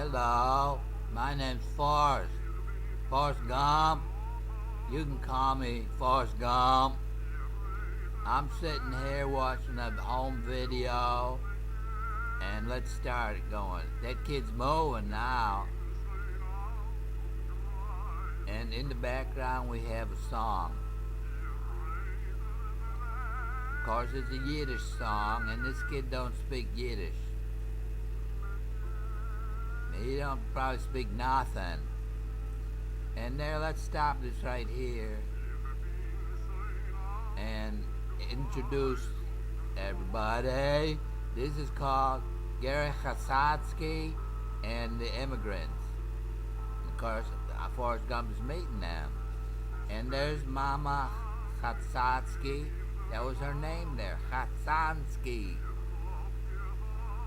Hello, my name's Forrest. Forrest Gump. You can call me Forrest Gump. I'm sitting here watching a home video, and let's start it going. That kid's mowing now, and in the background we have a song. Of course, it's a Yiddish song, and this kid don't speak Yiddish. He don't probably speak nothing. And there, let's stop this right here and introduce everybody. This is called Gary Chatzansky and the Immigrants. Of course, Forrest Gump is meeting them. And there's Mama Chatzansky. That was her name there, Chatzansky.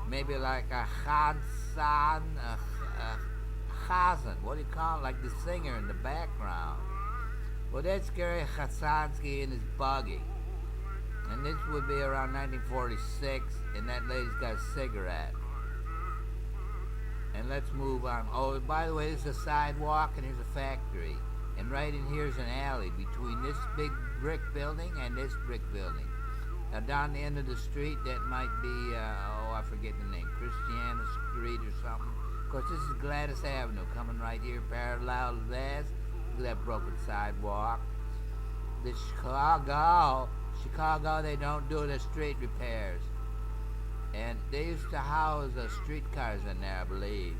Maybe like a Chazan, Chazan, what do you call it? Like the singer in the background. Well, that's Gary Chatzansky in his buggy. And this would be around 1946, and that lady's got a cigarette. And let's move on. Oh, by the way, this is a sidewalk, and here's a factory. And right in here's an alley between this big brick building and this brick building. Now down the end of the street, that might be, I forget the name, Christiana Street or something. Of course, this is Gladys Avenue, coming right here parallel to that. Look at that broken sidewalk. The Chicago, they don't do the street repairs. And they used to house streetcars in there, I believe.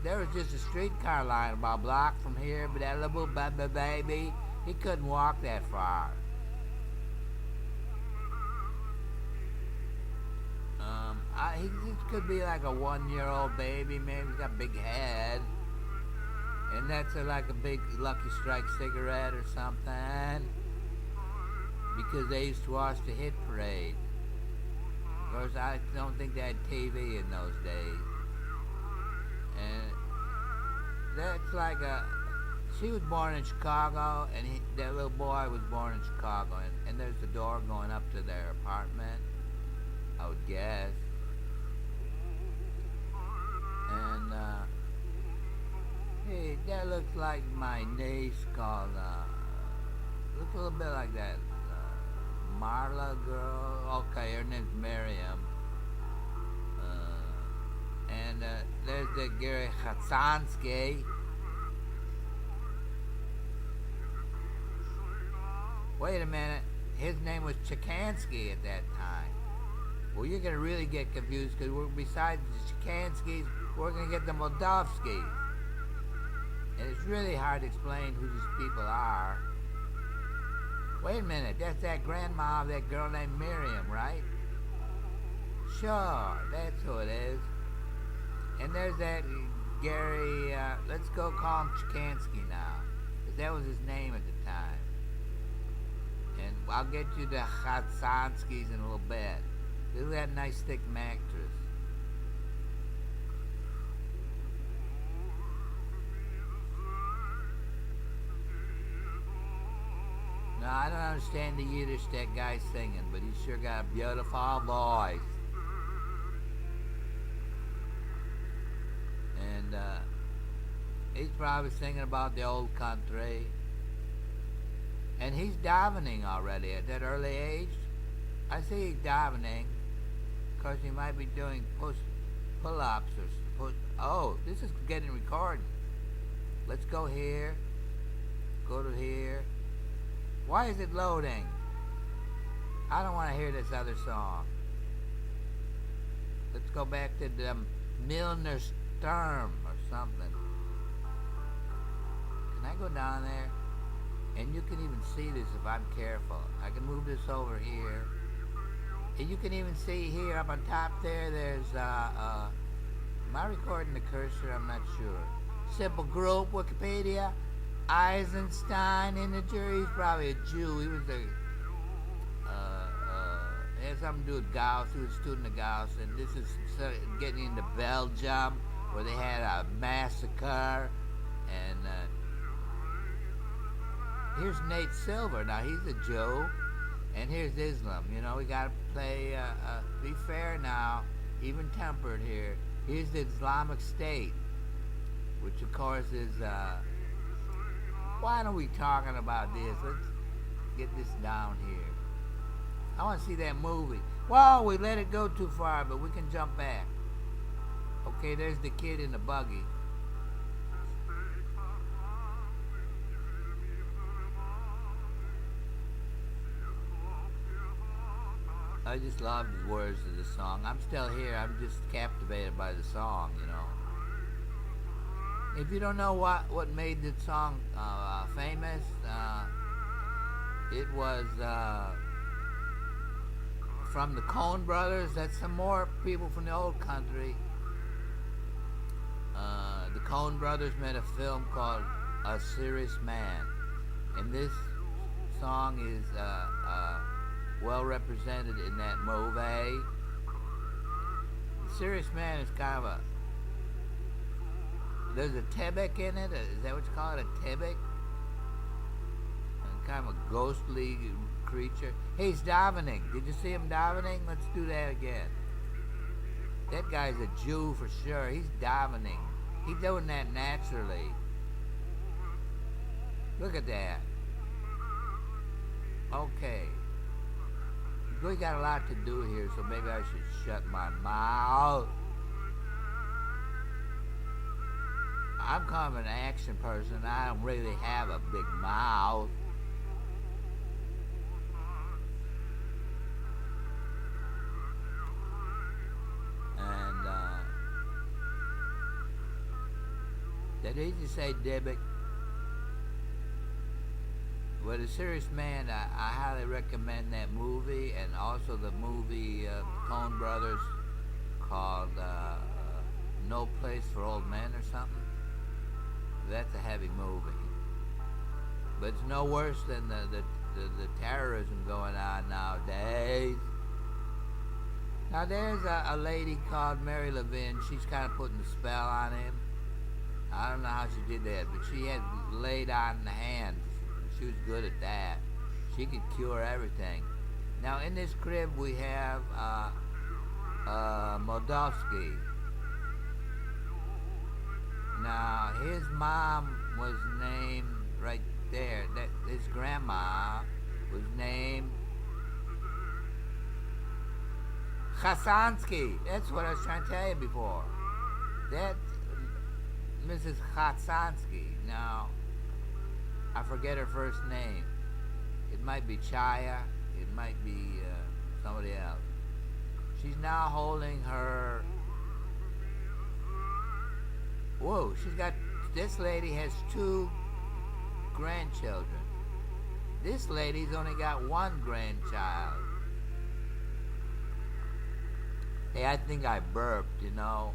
There was just a streetcar line about a block from here, but that little baby, he couldn't walk that far. He could be like a 1-year-old baby, maybe he's got a big head. And that's like a big Lucky Strike cigarette or something. Because they used to watch the hit parade. Of course, I don't think they had TV in those days. And that's like she was born in Chicago, and that little boy was born in Chicago. And there's the door going up to their apartment, I would guess. And, hey, that looks like my niece called, looks a little bit like that Marla girl. Okay, her name's Miriam. And there's the Gary Chatzansky. Wait a minute, his name was Checansky at that time. Well, you're going to really get confused because besides the Checanskys, we're going to get the Moldovskys. And it's really hard to explain who these people are. Wait a minute, that's that grandma of that girl named Miriam, right? Sure, that's who it is. And there's that Gary, let's go call him Checansky now, because that was his name at the time. And I'll get you the Chatzanskys in a little bit. Look at that nice thick mattress. Now, I don't understand the Yiddish that guy's singing, but he's sure got a beautiful voice. And he's probably singing about the old country. And he's davening already at that early age. I see he's davening. Because he might be doing pull-ups or oh, this is getting recorded. Let's go here. Go to here. Why is it loading? I don't want to hear this other song. Let's go back to the Milner Sturm or something. Can I go down there? And you can even see this if I'm careful. I can move this over here. And you can even see here up on top there, there's, am I recording the cursor? I'm not sure. Simple group, Wikipedia. Eisenstein in the jury. He's probably a Jew. He was it had something to do with Gauss. He was a student of Gauss. And this is getting into Belgium, where they had a massacre. And here's Nate Silver. Now, he's a Jew. And here's Islam. You know, we got to be fair now, even tempered here. Here's the Islamic State. which of course is, why are we talking about this? Let's get this down here. I want to see that movie. Whoa, we let it go too far, but we can jump back. Okay, there's the kid in the buggy. I just love the words of the song. I'm still here. I'm just captivated by the song, you know. If you don't know what made the song famous, it was from the Coen brothers. That's some more people from the old country. The Coen brothers made a film called A Serious Man, and this song is well represented in that movie. The Serious Man is kind of a, there's a tebek in it. Is that what you call it, a tebek? Kind of a ghostly creature. Hey, he's davening. Did you see him davening? Let's do that again. That guy's a Jew for sure. He's davening. He's doing that naturally. Look at that. Okay. We got a lot to do here, so maybe I should shut my mouth. I'm kind of an action person. I don't really have a big mouth. And, that easy to say, Debick. Well, The Serious Man, I highly recommend that movie, and also the movie Coen Brothers called No Place for Old Men or something. That's a heavy movie. But it's no worse than the terrorism going on nowadays. Now there's a lady called Mary Levin. She's kind of putting a spell on him. I don't know how she did that, but she had laid on the hands. She was good at that. She could cure everything. Now in this crib we have Moldovsky. Now his mom was named right there. That his grandma was named Chatzansky. That's what I was trying to tell you before. That Mrs. Chatzansky. Now I forget her first name. It might be Chaya. It might be somebody else. She's now holding her. Whoa, this lady has 2 grandchildren. This lady's only got 1 grandchild. Hey, I think I burped, you know.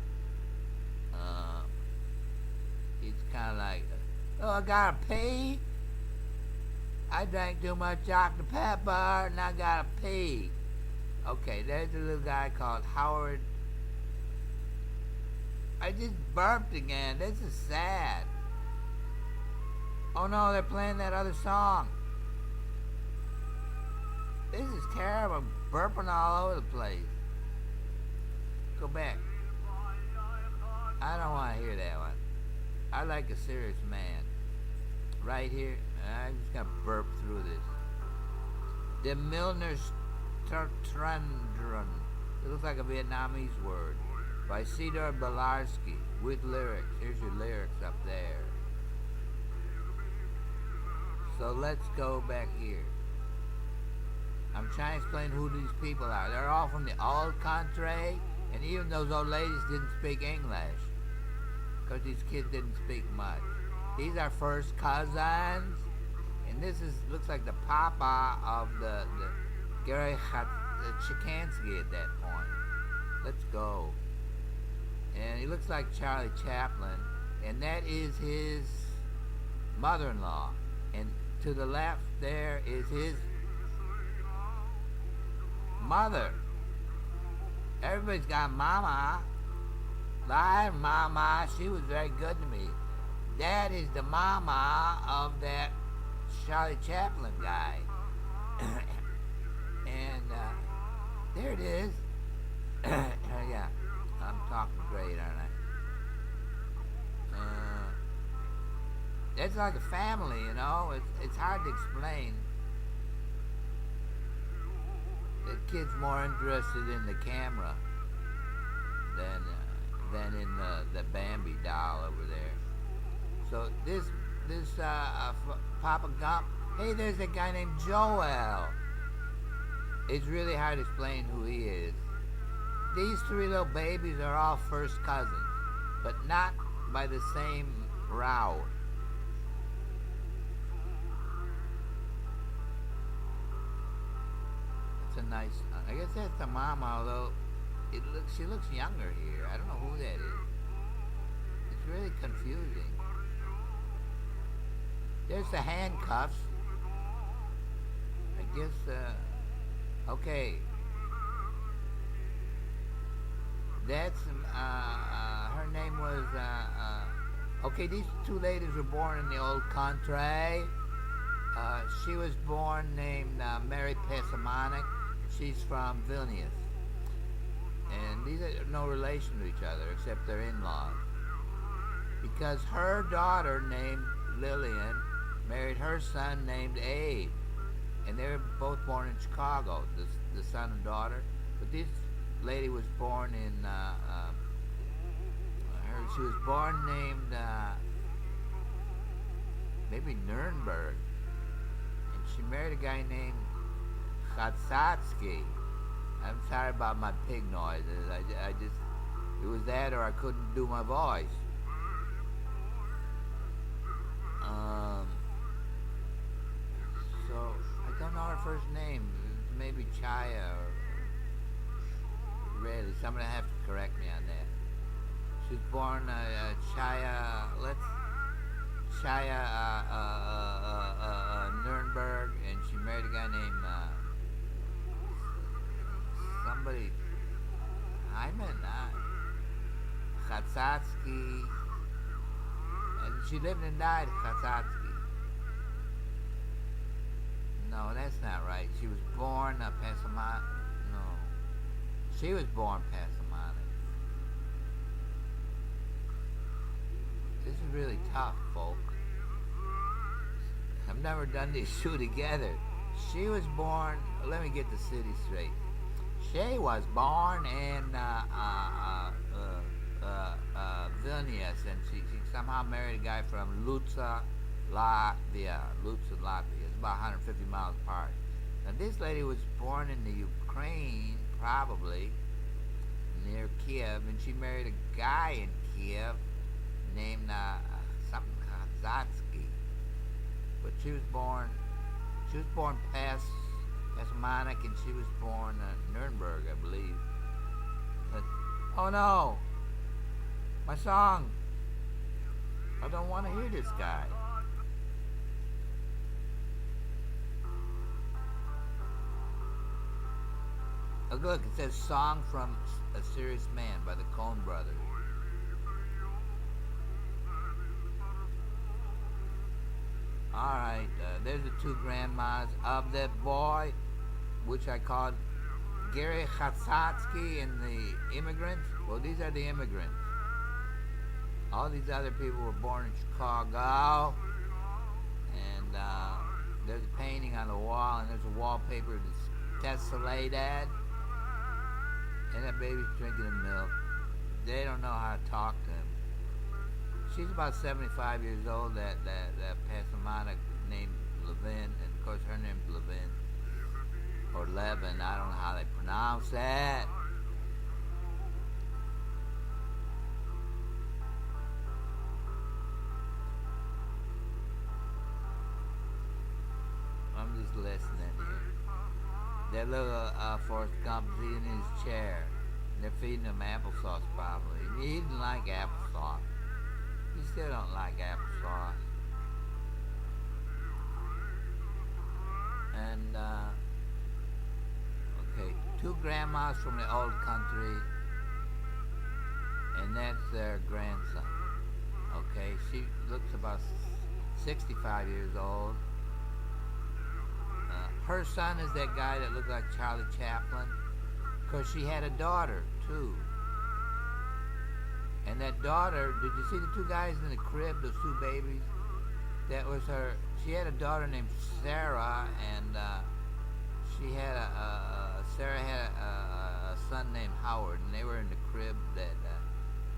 It's kind of like, oh, I gotta pee. I drank too much Dr. Pepper and I gotta pee. Okay, there's a little guy called Howard. I just burped again. This is sad. Oh no, they're playing that other song. This is terrible. I'm burping all over the place. Go back. I don't want to hear that one. I like A Serious Man. Right here. I'm just going to burp through this. The Milner's Trandrun. It looks like a Vietnamese word. By Cedar Belarski. With lyrics. Here's your lyrics up there. So let's go back here. I'm trying to explain who these people are. They're all from the old country. And even those old ladies didn't speak English. Because these kids didn't speak much. These are first cousins. And this looks like the papa of the Gary Checansky at that point. Let's go. And he looks like Charlie Chaplin. And that is his mother-in-law. And to the left there is his mother. Everybody's got mama. I had mama. She was very good to me. That is the mama of that Charlie Chaplin guy. And there it is. Yeah, I'm talking great, aren't I? It's like a family, you know. It's hard to explain. The kid's more interested in the camera than in the Bambi doll over there. So this Papa Gump. Hey, there's a guy named Joel. It's really hard to explain who he is. These three little babies are all first cousins, but not by the same route. It's a nice. I guess that's the mama, although she looks younger here. I don't know who that is. It's really confusing. There's the handcuffs. I guess. Okay. That's her name was. Okay, these two ladies were born in the old country. She was born named Mary Pasamanik. She's from Vilnius. And these are no relation to each other except their in-laws. Because her daughter named Lillian married her son named Abe. And they were both born in Chicago, the son and daughter. But this lady was born in, she was born named, maybe Nurenburg. And she married a guy named Chatzansky. I'm sorry about my pig noises. I just, it was that or I couldn't do my voice. So, I don't know her first name. Maybe Chaya or really. Somebody have to correct me on that. She was born Chaya Nurenburg, and she married a guy named somebody Hyman Chatzansky, and she lived and died Chatzansky. No, that's not right. She was born Pasamanik. No, she was born Pasamanik. This is really tough, folk. I've never done these two together. She was born. Let me get the city straight. She was born in Vilnius, and she somehow married a guy from Ludza, Latvia. It's about 150 miles apart. Now, this lady was born in the Ukraine, probably near Kiev, and she married a guy in Kiev named something Chatzansky. But she was born Pasamanik, and she was born Nurenburg, I believe. But, oh no! My song! I don't want to hear this guy. Oh, look, it says Song from a Serious Man by the Coen Brothers. Alright, there's the two grandmas of that boy, which I called Gary Chatzansky and the Immigrants. Well, these are the Immigrants. All these other people were born in Chicago. And there's a painting on the wall, and there's a wallpaper that's tessellated. And that baby's drinking the milk. They don't know how to talk to him. She's about 75 years old, that Pasamanik named Levin, and of course her name's Levin, or Levin, I don't know how they pronounce that. I'm just listening here. That little Forrest Gump is eating in his chair. They're feeding him applesauce probably. He didn't like applesauce. You still don't like applesauce. And, okay, two grandmas from the old country, and that's their grandson. Okay, she looks about 65 years old. Her son is that guy that looked like Charlie Chaplin, because she had a daughter, too. And that daughter, did you see the two guys in the crib, those two babies? That was her. She had a daughter named Sarah, and she had Sarah had a son named Howard, and they were in the crib that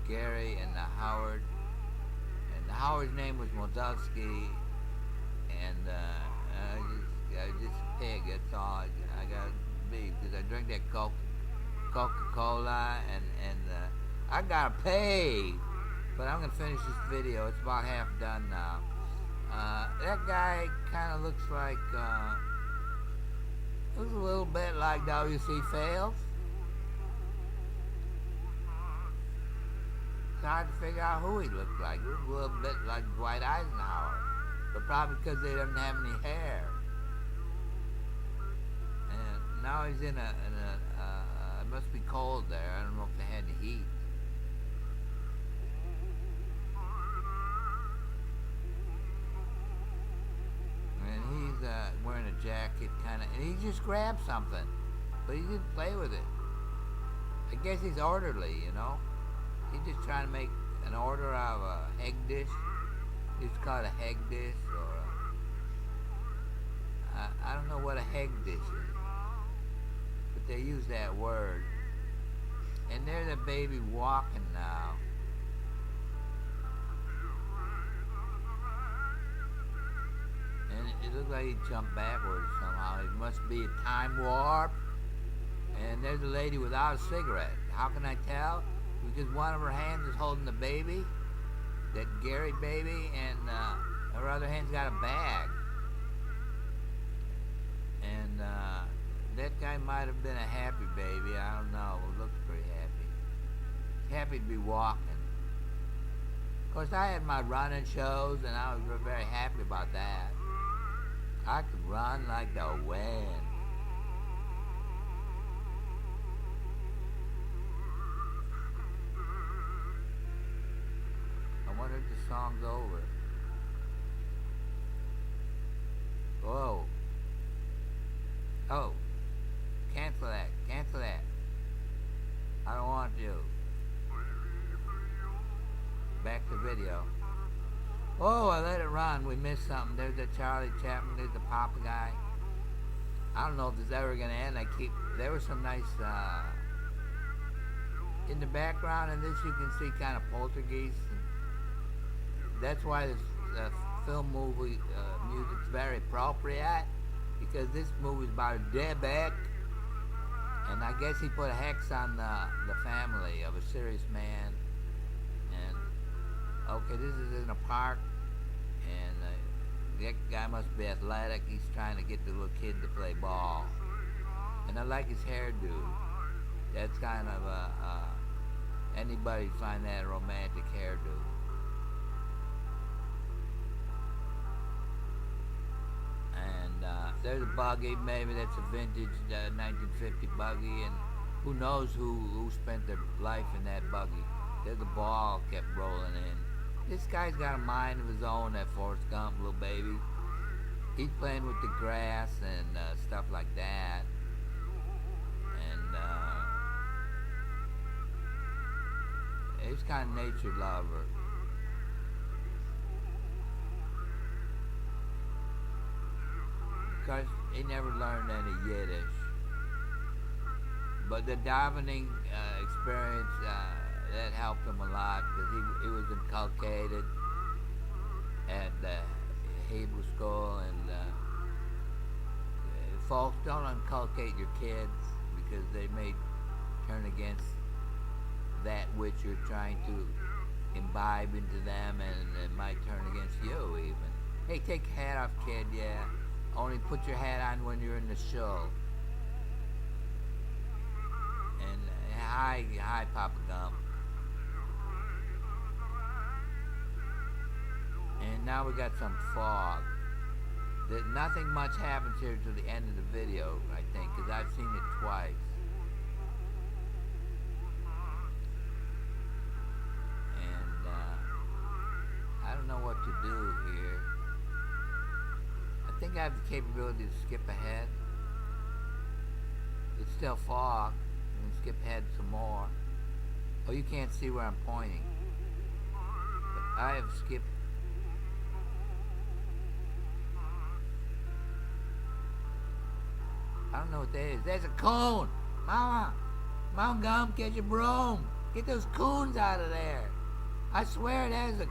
Gary and Howard, and Howard's name was Moldavsky, and I was just a pig. That's all I got to be, because I drink that Coca-Cola, and I got to pay. But I'm gonna finish this video. It's about half done now. That guy kind of looks like, looks a little bit like W.C. Fields. It's hard to figure out who he looked like. He looked a little bit like Dwight Eisenhower, but probably because they didn't have any hair. And now he's in a it must be cold there. I don't know if they had the heat. And he's wearing a jacket, kind of, and he just grabbed something, but he didn't play with it. I guess he's orderly, you know. He's just trying to make an order out of a egg dish. It's called a egg dish, or I don't know what a egg dish is, but they use that word. And there's a baby walking now. And it looks like he jumped backwards somehow. It must be a time warp. And there's a lady without a cigarette. How can I tell? Because one of her hands is holding the baby, that Gary baby, and her other hand's got a bag. And that guy might have been a happy baby. I don't know. It looks pretty happy. He's happy to be walking. Of course, I had my running shows, and I was very happy about that. I could run like the wind. I wonder if the song's over. Whoa. Oh. Cancel that. Cancel that. I don't want to. Back to video. Oh, I let it run. We missed something. There's the Charlie Chaplin. There's the Papa guy. I don't know if this is ever going to end. There was some nice, in the background in this you can see kind of poltergeist. That's why this film movie music's very appropriate, because this movie's about a Debek, and I guess he put a hex on the family of a serious man. And okay, this is in a park, and that guy must be athletic. He's trying to get the little kid to play ball, and I like his hairdo. That's kind of anybody find that a romantic hairdo. There's a buggy, maybe that's a vintage 1950 buggy, and who knows who spent their life in that buggy. There's a ball kept rolling in. This guy's got a mind of his own, that Forrest Gump little baby. He's playing with the grass and stuff like that. And he's kind of nature lover. Because he never learned any Yiddish. But the davening experience, that helped him a lot, because he was inculcated at the Hebrew school, and folks, don't inculcate your kids, because they may turn against that which you're trying to imbibe into them, and it might turn against you even. Hey, take your hat off, kid, yeah. Only put your hat on when you're in the show. And hi, Papa Gump. And now we got some fog. Nothing much happens here to the end of the video, I think, because I've seen it twice. And I don't know what to do here. I think I have the capability to skip ahead. It's still fog. And skip ahead some more. Oh, you can't see where I'm pointing. But I have skipped. don't know what that is. There's a coon. Mama, Gump, get your broom. Get those coons out of there. I swear there's a